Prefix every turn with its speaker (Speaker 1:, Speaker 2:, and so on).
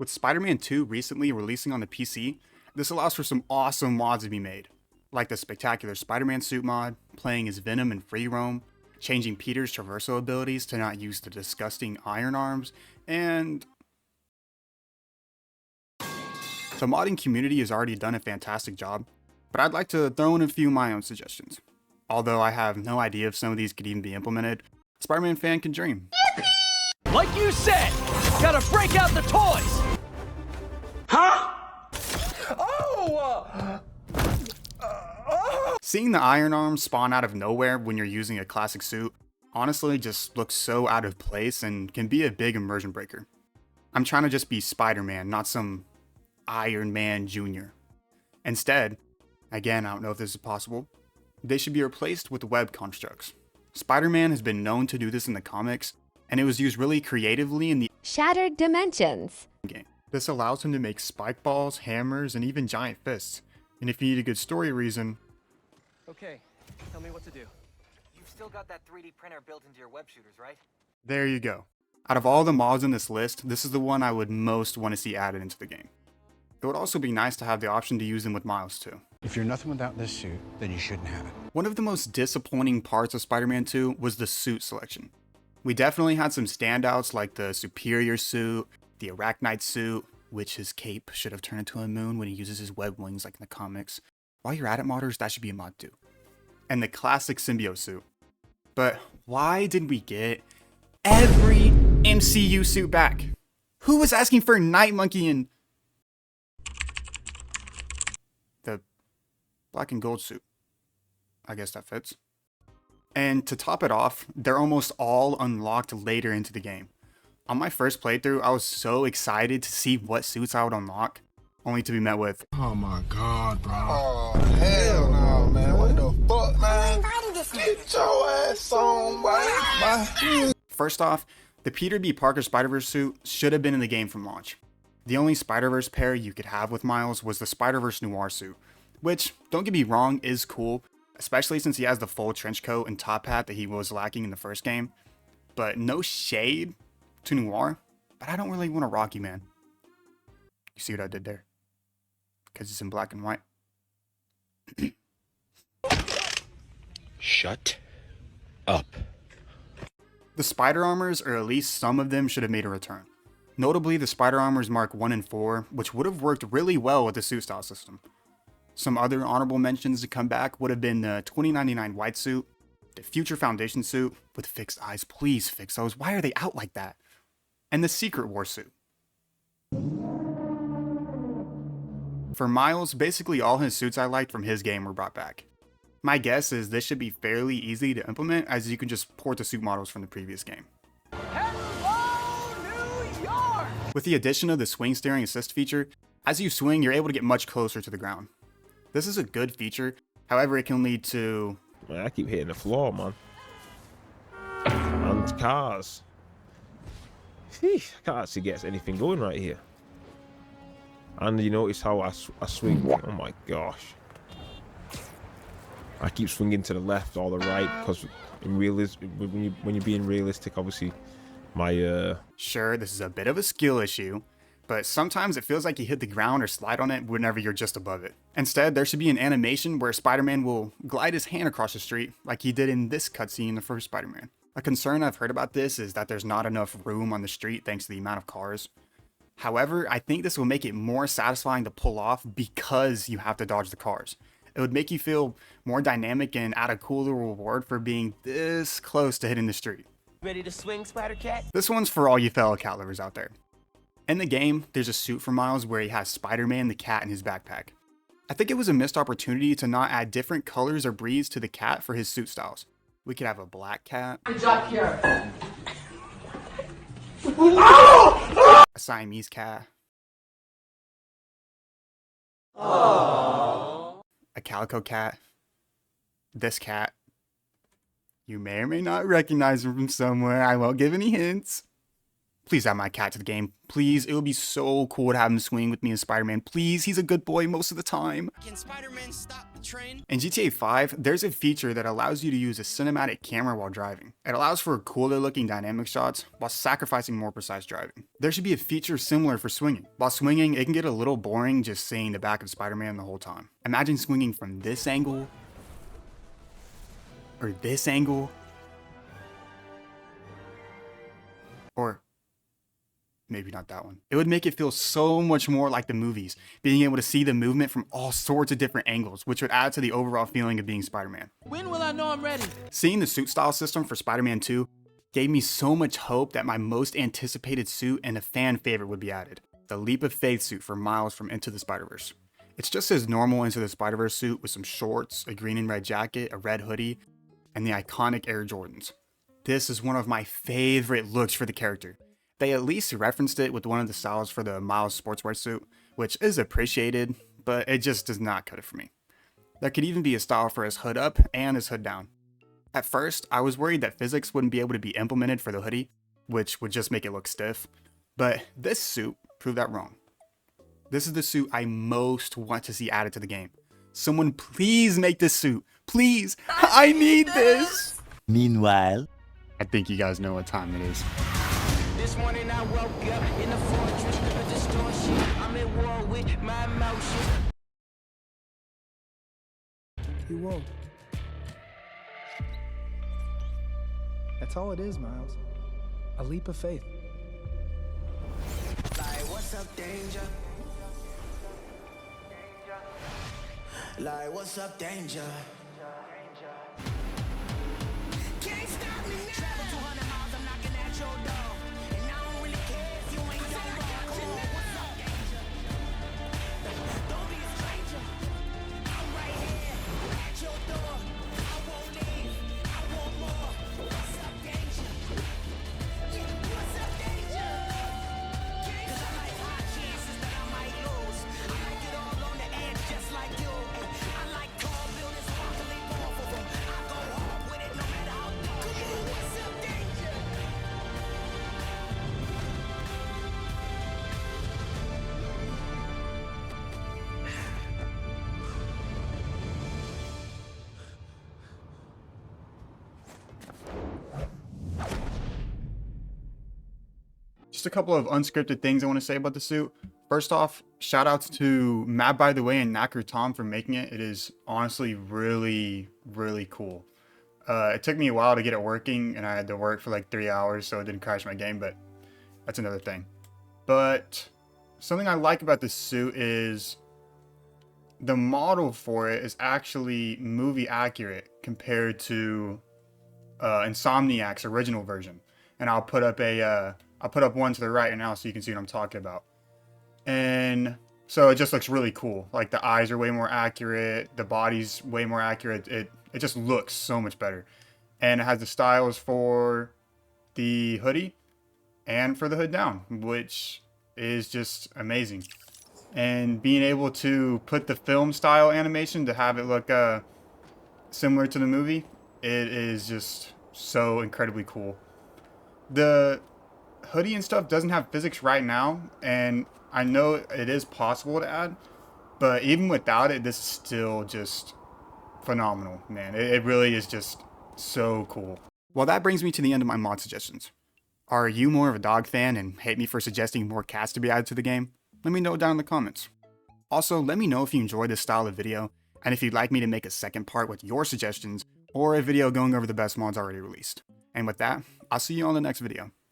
Speaker 1: With Spider-Man 2 recently releasing on the PC, this allows for some awesome mods to be made, like the spectacular Spider-Man suit mod, playing as Venom in free roam, changing Peter's traversal abilities to not use the disgusting iron arms, and the modding community has already done a fantastic job, but I'd like to throw in a few of my own suggestions. Although I have no idea if some of these could even be implemented, a Spider-Man fan can dream.
Speaker 2: Like you said, gotta break out the toys!
Speaker 3: Huh?
Speaker 1: Seeing the iron arms spawn out of nowhere when you're using a classic suit honestly just looks so out of place and can be a big immersion breaker. I'm trying to just be Spider-Man, not some Iron Man Jr. Instead, again, I don't know if this is possible, they should be replaced with web constructs. Spider-Man has been known to do this in the comics, and it was used really creatively in the
Speaker 4: Shattered Dimensions
Speaker 1: game. This allows him to make spike balls, hammers, and even giant fists. And if you need a good story reason,
Speaker 2: Okay, tell me what to do.
Speaker 5: You've still got that 3D printer built into your web shooters, right?
Speaker 1: there you go. Out of all the mods in this list, this is the one I would most want to see added into the game. It would also be nice to have the option to use them with Miles too.
Speaker 6: If you're nothing without this suit, then you shouldn't have it.
Speaker 1: One of the most disappointing parts of Spider-Man 2 was the suit selection. We definitely had some standouts like the Superior suit, the Arachnite suit, which his cape should have turned into a moon when he uses his web wings like in the comics. While you're at it, modders, that should be a mod too. And the classic symbiote suit. But why did we get every MCU suit back? Who was asking for Night Monkey and the black and gold suit? I guess that fits. And to top it off, they're almost all unlocked later into the game. On my first playthrough, I was so excited to see what suits I would unlock, only to be met with,
Speaker 3: Oh my god, bro.
Speaker 7: Oh, hell no, man. What the fuck, man? Get your ass on, boy.
Speaker 1: first off, the Peter B. Parker Spider-Verse suit should have been in the game from launch. The only Spider-Verse pair you could have with Miles was the Spider-Verse Noir suit, which, don't get me wrong, is cool, especially since he has the full trench coat and top hat that he was lacking in the first game. But no shade to Noir, but I don't really want a Rocky Man. You see what I did there? Because it's in black and white.
Speaker 6: Shut up.
Speaker 1: The spider armors, or at least some of them, should have made a return. Notably the spider armors Mark 1 and 4, which would have worked really well with the suit style system. Some other honorable mentions to come back would have been the 2099 white suit, the Future Foundation suit with fixed eyes, please fix those, why are they out like that? And the Secret War suit. For Miles, basically all his suits I liked from his game were brought back. My guess is this should be fairly easy to implement, as you can just port the suit models from the previous game.
Speaker 2: Hello, New York!
Speaker 1: With the addition of the swing steering assist feature, as you swing you're able to get much closer to the ground. This is a good feature, however it can lead to...
Speaker 8: Man, I keep hitting the floor, man. And cars. Sheesh, I can't actually get anything going right here. And you notice how I swing. Oh my gosh. I keep swinging to the left or the right because in when you're being realistic, obviously, my
Speaker 1: Sure, this is a bit of a skill issue, but sometimes it feels like you hit the ground or slide on it whenever you're just above it. Instead, there should be an animation where Spider-Man will glide his hand across the street like he did in this cutscene in the first Spider-Man. A concern I've heard about this is that there's not enough room on the street thanks to the amount of cars. However, I think this will make it more satisfying to pull off because you have to dodge the cars. It would make you feel more dynamic and add a cooler reward for being this close to hitting the street.
Speaker 2: Ready to swing, Spider-Cat?
Speaker 1: This one's for all you fellow cat lovers out there. In the game, there's a suit for Miles where he has Spider-Man the cat in his backpack. I think it was a missed opportunity to not add different colors or breeds to the cat for his suit styles. We could have a black cat, a Siamese cat, a calico cat, this cat. You may or may not recognize him from somewhere, I won't give any hints. Please add my cat to the game. Please, it would be so cool to have him swing with me in Spider-Man. Please, he's a good boy most of the time.
Speaker 9: Can Spider-Man stop the train?
Speaker 1: In GTA 5, there's a feature that allows you to use a cinematic camera while driving. It allows for cooler looking dynamic shots while sacrificing more precise driving. There should be a feature similar for swinging. While swinging, it can get a little boring just seeing the back of Spider-Man the whole time. Imagine swinging from this angle, or this angle, or maybe not that one. It would make it feel so much more like the movies, being able to see the movement from all sorts of different angles, which would add to the overall feeling of being Spider-Man.
Speaker 2: When will I know I'm ready?
Speaker 1: Seeing the suit style system for Spider-Man 2 gave me so much hope that my most anticipated suit and a fan favorite would be added. The Leap of Faith suit for Miles from Into the Spider-Verse. It's just his normal Into the Spider-Verse suit with some shorts, a green and red jacket, a red hoodie, and the iconic Air Jordans. This is one of my favorite looks for the character. They at least referenced it with one of the styles for the Miles sportswear suit, which is appreciated, but it just does not cut it for me. There could even be a style for his hood up and his hood down. At first, I was worried that physics wouldn't be able to be implemented for the hoodie, which would just make it look stiff, but this suit proved that wrong. This is the suit I most want to see added to the game. Someone please make this suit. Please, I need this.
Speaker 10: Meanwhile,
Speaker 1: I think you guys know what time it is.
Speaker 9: This morning I woke up in the fortress with distortion. I'm at war with my emotions.
Speaker 11: You woke. That's all it is, Miles. A leap of faith.
Speaker 9: Like, what's up, danger? Like, what's up, danger? Can't stop me now. Travel 200 miles, I'm knocking at your door. And I don't really care if you ain't so wrong. Come on, what's up, danger? Don't be a stranger. I'm right here at your door. I won't leave. I want more. What's up, danger? Yeah, what's up, danger? 'Cause I like high chances that I might lose. I like it all on the edge, just like you. I like tall buildings, sparkly off of them. I go hard with it, no matter how dark. Come on, what's up, danger?
Speaker 1: Just a couple of unscripted things I want to say about the suit. First off, shout outs to Matt By the Way and Knacker Tom for making it. It is honestly really, really cool. It took me a while to get it working and I had to work for like 3 hours so it didn't crash my game, but that's another thing. But something I like about this suit is the model for it is actually movie accurate compared to Insomniac's original version. And I'll put up one to the right now so you can see what I'm talking about. And so it just looks really cool. Like the eyes are way more accurate, the body's way more accurate. It just looks so much better. And it has the styles for the hoodie and for the hood down, which is just amazing. And being able to put the film style animation to have it look similar to the movie, it is just so incredibly cool. The hoodie and stuff doesn't have physics right now, and I know it is possible to add, but even without it, this is still just phenomenal, man. It really is just so cool. Well, that brings me to the end of my mod suggestions. Are you more of a dog fan and hate me for suggesting more cats to be added to the game? Let me know down in the comments. Also, let me know if you enjoyed this style of video, and if you'd like me to make a second part with your suggestions, or a video going over the best mods already released. And with that, I'll see you on the next video.